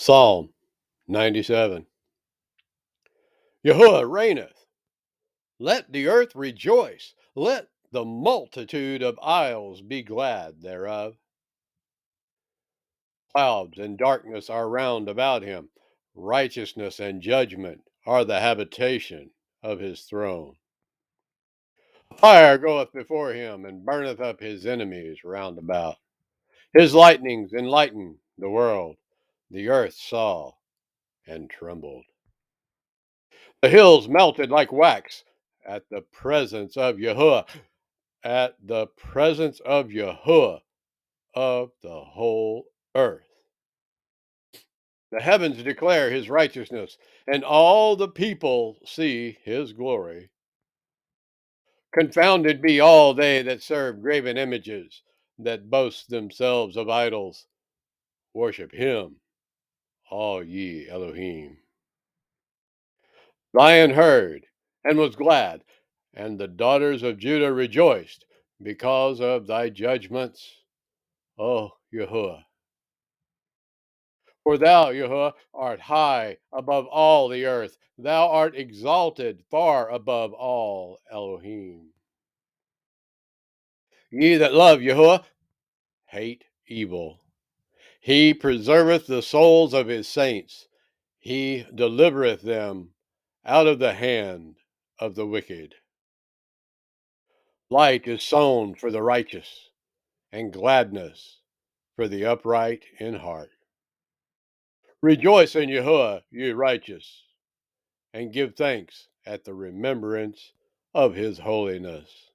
Psalm 97. Yahuwah reigneth. Let the earth rejoice. Let the multitude of isles be glad thereof. Clouds and darkness are round about him. Righteousness and judgment are the habitation of his throne. Fire goeth before him, and burneth up his enemies round about. His lightnings enlighten the world. The earth saw and trembled. The hills melted like wax at the presence of Yahuwah, at the presence of Yahuwah of the whole earth. The heavens declare his righteousness, and all the people see his glory. Confounded be all they that serve graven images, that boast themselves of idols. Worship him, all ye Elohim. Zion heard and was glad, and the daughters of Judah rejoiced because of thy judgments, O Yahuwah. For thou, Yahuwah, art high above all the earth. Thou art exalted far above all Elohim. Ye that love Yahuwah hate evil. He preserveth the souls of his saints. He delivereth them out of the hand of the wicked. Light is sown for the righteous, and gladness for the upright in heart. Rejoice in Yahuwah, ye righteous, and give thanks at the remembrance of his holiness.